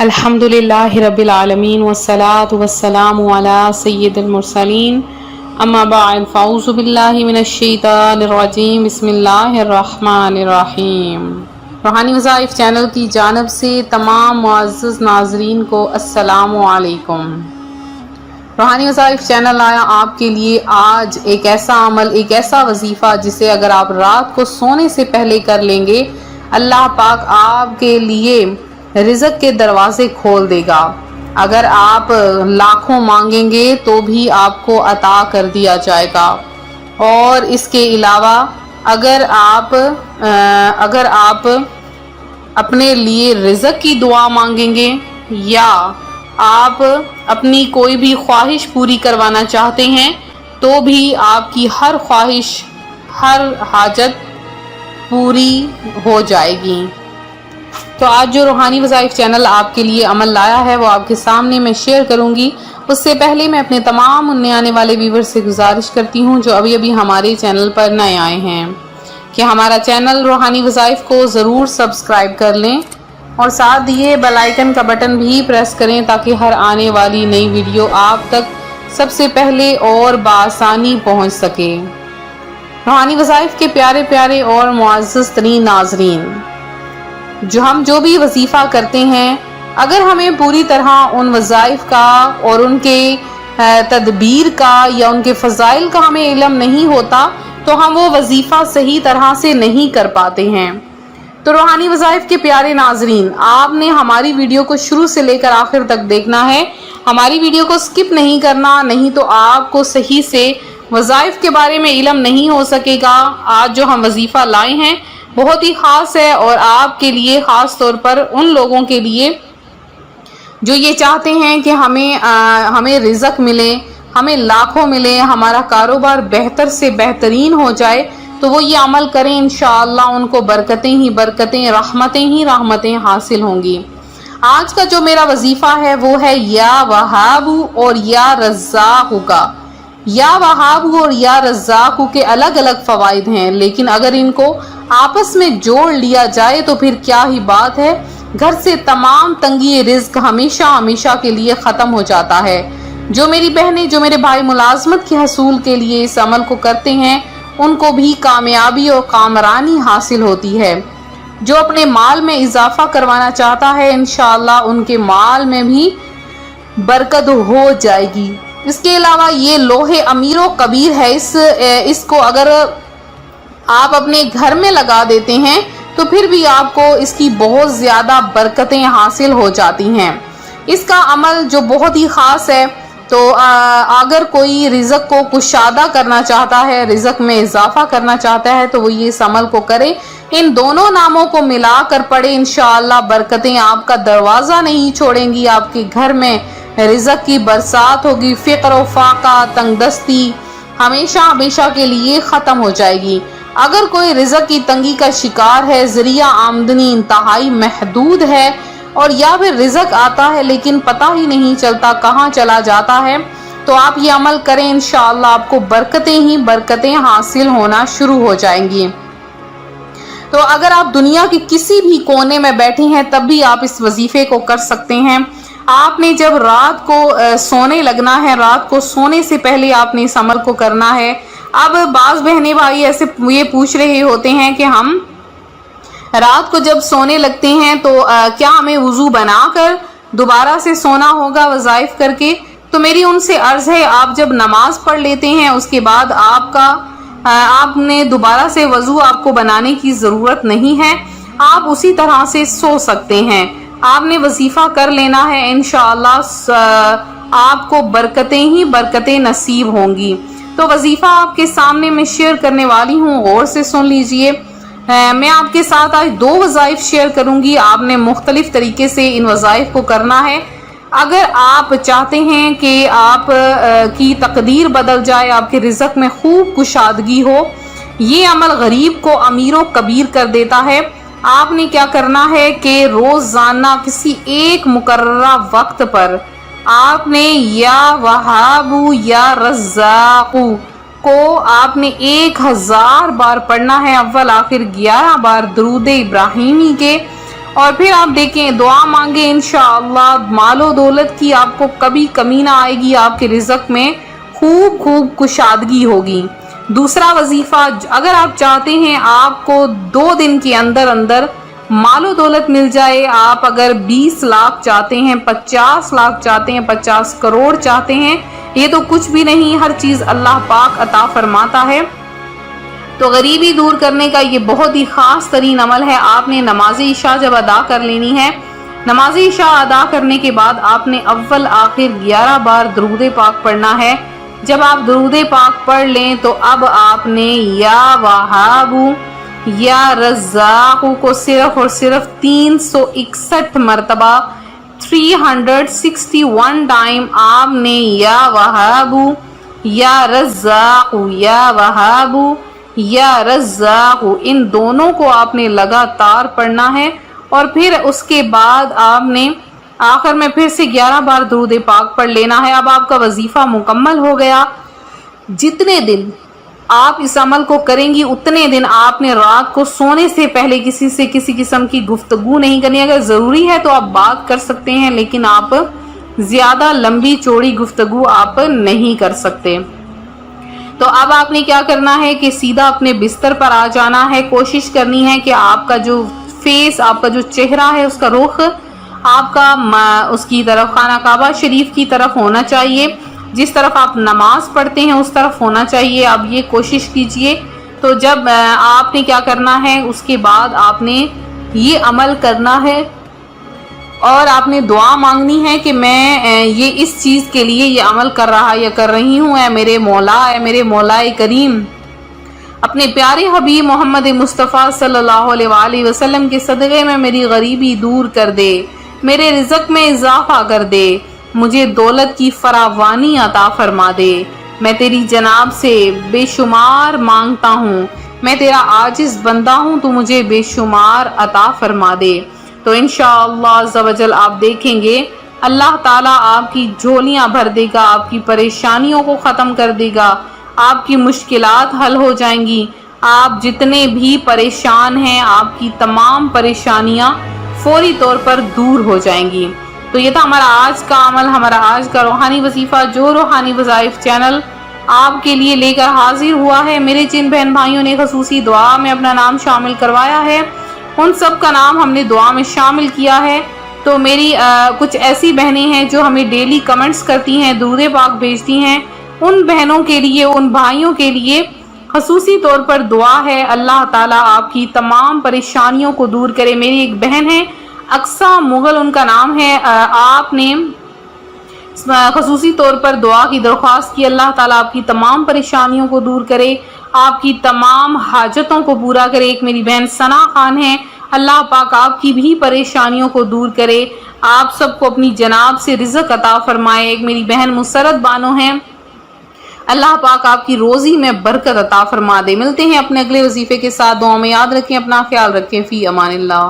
अल्हम्दुलिल्लाह रब्बिल आलमीन वस्सलातु वस्सलामु अला सय्यिदिल मुरसलीन अम्मा बाद फ़अऊज़ु बिल्लाहि मिनश शैतानिर रजीम बिस्मिल्लाहिर रहमानिर रहीम। रूहानी वज़ाइफ चैनल की जानिब से तमाम मुअज़्ज़ज़ नाज़रीन को अस्सलामु अलैकुम। रूहानी वज़ाइफ चैनल आया आपके लिए आज एक ऐसा अमल, एक ऐसा वजीफ़ा जिसे अगर आप रात को सोने से पहले कर लेंगे, अल्लाह पाक आपके लिए रिज़्क़ के दरवाजे खोल देगा। अगर आप लाखों मांगेंगे तो भी आपको अता कर दिया जाएगा। और इसके अलावा अगर आप अपने लिए रिज़्क़ की दुआ मांगेंगे या आप अपनी कोई भी ख्वाहिश पूरी करवाना चाहते हैं तो भी आपकी हर ख्वाहिश, हर हाजत पूरी हो जाएगी। तो आज जो रूहानी वज़ाइफ चैनल आपके लिए अमल लाया है वो आपके सामने मैं शेयर करूंगी। उससे पहले मैं अपने तमाम नए आने वाले व्यूवर्स से गुजारिश करती हूं जो अभी अभी हमारे चैनल पर नए आए हैं कि हमारा चैनल रूहानी वज़ाइफ को ज़रूर सब्सक्राइब कर लें और साथ दिए बेल आइकन का बटन भी प्रेस करें ताकि हर आने वाली नई वीडियो आप तक सबसे पहले और बआसानी पहुँच सके। रूहानी वज़ाइफ के प्यारे प्यारे और मुअज़्ज़ज़ तरीन नाज़रीन, जो भी वजीफ़ा करते हैं, अगर हमें पूरी तरह उन वज़ाइफ का और उनके तदबीर का या उनके फ़ज़ाइल का हमें इल्म नहीं होता तो हम वो वजीफ़ा सही तरह से नहीं कर पाते हैं। तो रूहानी वज़ाइफ के प्यारे नाज़रीन, आपने हमारी वीडियो को शुरू से लेकर आखिर तक देखना है। हमारी वीडियो को स्किप नहीं करना, नहीं तो आपको सही से वज़ाइफ के बारे में इल्म नहीं हो सकेगा। आज जो हम वजीफ़ा लाए हैं बहुत ही ख़ास है और आपके लिए, ख़ास तौर पर उन लोगों के लिए जो ये चाहते हैं कि हमें रिज़्क़ मिले, हमें लाखों मिले, हमारा कारोबार बेहतर से बेहतरीन हो जाए, तो वो ये अमल करें। इंशाअल्लाह उनको बरकतें ही बरकतें, रहमतें ही रहमतें हासिल होंगी। आज का जो मेरा वजीफ़ा है वो है या वहाबू और या रज़्ज़ाक़ू का। या वहाबू और या रज़्ज़ाक़ू के अलग अलग फ़वाइद हैं, लेकिन अगर इनको आपस में जोड़ लिया जाए तो फिर क्या ही बात है। घर से तमाम तंगी रिज़्क़ हमेशा हमेशा के लिए ख़त्म हो जाता है। जो मेरी बहनें, जो मेरे भाई मुलाजमत के हसूल के लिए इस अमल को करते हैं उनको भी कामयाबी और कामरानी हासिल होती है। जो अपने माल में इजाफा करवाना चाहता है, इंशाअल्लाह उनके माल में भी बरकत हो जाएगी। इसके अलावा ये लोहे अमीर व कबीर है। इसको अगर आप अपने घर में लगा देते हैं तो फिर भी आपको इसकी बहुत ज़्यादा बरकतें हासिल हो जाती हैं। इसका अमल जो बहुत ही ख़ास है, तो अगर कोई रिज़्क़ को कुशादा करना चाहता है, रिज़्क़ में इजाफा करना चाहता है तो वो ये इस अमल को करे। इन दोनों नामों को मिलाकर पढ़े, इंशाअल्लाह बरकतें आपका दरवाज़ा नहीं छोड़ेंगी। आपके घर में रिज़्क़ की बरसात होगी, फ़िक्र व फाका, तंगदस्ती हमेशा हमेशा के लिए ख़त्म हो जाएगी। अगर कोई रिज़्क़ की तंगी का शिकार है, ज़रिया आमदनी इंतहाई महदूद है और या फिर रिज़्क़ आता है लेकिन पता ही नहीं चलता कहाँ चला जाता है, तो आप ये अमल करें। इंशाअल्लाह आपको बरकतें ही बरकतें हासिल होना शुरू हो जाएंगी। तो अगर आप दुनिया के किसी भी कोने में बैठे हैं तब भी आप इस वजीफे को कर सकते हैं। आपने जब रात को सोने लगना है, रात को सोने से पहले आपने इस अमल को करना है। अब बाज़ बहनें भाई ऐसे ये पूछ रहे होते हैं कि हम रात को जब सोने लगते हैं तो क्या हमें वज़ू बनाकर दोबारा से सोना होगा वज़ाइफ करके? तो मेरी उनसे अर्ज़ है, आप जब नमाज पढ़ लेते हैं उसके बाद आपने दोबारा से वज़ू आपको बनाने की ज़रूरत नहीं है। आप उसी तरह से सो सकते हैं। आपने वजीफ़ा कर लेना है, इंशाअल्लाह आपको बरकतें ही बरकतें नसीब होंगी। तो वजीफ़ा आपके सामने मैं शेयर करने वाली हूँ, गौर से सुन लीजिए। मैं आपके साथ आज 2 वज़ाइफ शेयर करूँगी। आपने मुख्तलिफ तरीके से इन वज़ाइफ को करना है। अगर आप चाहते हैं कि आप की तकदीर बदल जाए, आपके रिज़्क़ में खूब कुशादगी हो, ये अमल गरीब को अमीर व कबीर कर देता है। आपने क्या करना है कि रोज़ाना किसी एक मुकर्ररा वक्त पर आपने या वहाबू या रज़्ज़ाक़ू को आपने 1000 बार पढ़ना है। अव्वल आखिर 11 बार दरूद इब्राहिमी के اور پھر آپ دیکھیں دعا مانگیں انشاءاللہ مال و دولت کی آپ کو کبھی کمی نہ آئے گی، آپ کے رزق میں خوب خوب کشادگی ہوگی۔ دوسرا وظیفہ، اگر آپ چاہتے ہیں آپ کو 2 دن کے اندر اندر مال و دولت مل جائے، آپ اگر 20 لاکھ چاہتے ہیں، 50 لاکھ چاہتے ہیں، 50 کروڑ چاہتے ہیں، یہ تو کچھ بھی نہیں، ہر چیز اللہ پاک عطا فرماتا ہے۔ تو غریبی دور کرنے کا یہ بہت ہی خاص ترین عمل ہے۔ آپ نے نماز عشاء جب ادا کر لینی ہے، نماز عشاء ادا کرنے کے بعد آپ نے اول آخر 11 بار درود پاک پڑھنا ہے۔ جب آپ درود پاک پڑھ لیں تو اب آپ نے یا وہاب یا رزاق کو صرف اور صرف 361 مرتبہ 361 ٹائم آپ نے یا وہاب یا رزاق یا وہاب یا رزاق ان دونوں کو آپ نے لگاتار پڑھنا ہے، اور پھر اس کے بعد آپ نے آخر میں پھر سے 11 بار درود پاک پڑھ لینا ہے۔ اب آپ کا وظیفہ مکمل ہو گیا۔ جتنے دن آپ اس عمل کو کریں گی اتنے دن آپ نے رات کو سونے سے پہلے کسی سے کسی قسم کی گفتگو نہیں کرنی۔ اگر ضروری ہے تو آپ بات کر سکتے ہیں، لیکن آپ زیادہ لمبی چوڑی گفتگو آپ نہیں کر سکتے۔ تو اب آپ نے کیا کرنا ہے کہ سیدھا اپنے بستر پر آ جانا ہے۔ کوشش کرنی ہے کہ آپ کا جو فیس، آپ کا جو چہرہ ہے، اس کا رخ آپ کا اس کی طرف خانہ کعبہ شریف کی طرف ہونا چاہیے، جس طرف آپ نماز پڑھتے ہیں اس طرف ہونا چاہیے۔ اب یہ کوشش کیجئے۔ تو جب آپ نے کیا کرنا ہے، اس کے بعد آپ نے یہ عمل کرنا ہے اور آپ نے دعا مانگنی ہے کہ میں یہ اس چیز کے لیے یہ عمل کر رہا یا کر رہی ہوں، اے میرے مولا، اے میرے مولا کریم، اپنے پیارے حبیب محمد مصطفیٰ صلی اللہ علیہ وآلہ وسلم کے صدقے میں میری غریبی دور کر دے، میرے رزق میں اضافہ کر دے، مجھے دولت کی فراوانی عطا فرما دے۔ میں تیری جناب سے بے شمار مانگتا ہوں، میں تیرا عاجز بندہ ہوں، تو مجھے بے شمار عطا فرما دے۔ تو انشاءاللہ عز و جل آپ دیکھیں گے اللہ تعالیٰ آپ کی جھولیاں بھر دے گا، آپ کی پریشانیوں کو ختم کر دے گا، آپ کی مشکلات حل ہو جائیں گی۔ آپ جتنے بھی پریشان ہیں، آپ کی تمام پریشانیاں فوری طور پر دور ہو جائیں گی۔ تو یہ تھا ہمارا آج کا عمل، ہمارا آج کا روحانی وظیفہ جو روحانی وظائف چینل آپ کے لیے لے کر حاضر ہوا ہے۔ میرے جن بہن بھائیوں نے خصوصی دعا میں اپنا نام شامل کروایا ہے، ان سب کا نام ہم نے دعا میں شامل کیا ہے۔ تو میری کچھ ایسی بہنیں ہیں جو ہمیں ڈیلی کمنٹس کرتی ہیں، درود پاک بھیجتی ہیں، ان بہنوں کے لیے، ان بھائیوں کے لیے خصوصی طور پر دعا ہے۔ اللہ تعالیٰ آپ کی تمام پریشانیوں کو دور کرے۔ میری ایک بہن ہے اقصیٰ مغل، ان کا نام ہے، آپ نے خصوصی طور پر دعا کی درخواست کی۔ اللہ تعالیٰ آپ کی تمام پریشانیوں کو دور کرے، آپ کی تمام حاجتوں کو پورا کرے۔ ایک میری بہن ثنا خان ہے، اللہ پاک آپ کی بھی پریشانیوں کو دور کرے، آپ سب کو اپنی جناب سے رزق عطا فرمائے۔ ایک میری بہن مسرت بانو ہیں، اللہ پاک آپ کی روزی میں برکت عطا فرما دے۔ ملتے ہیں اپنے اگلے وظیفے کے ساتھ، دعاؤں میں یاد رکھیں، اپنا خیال رکھیں، فی امان اللہ۔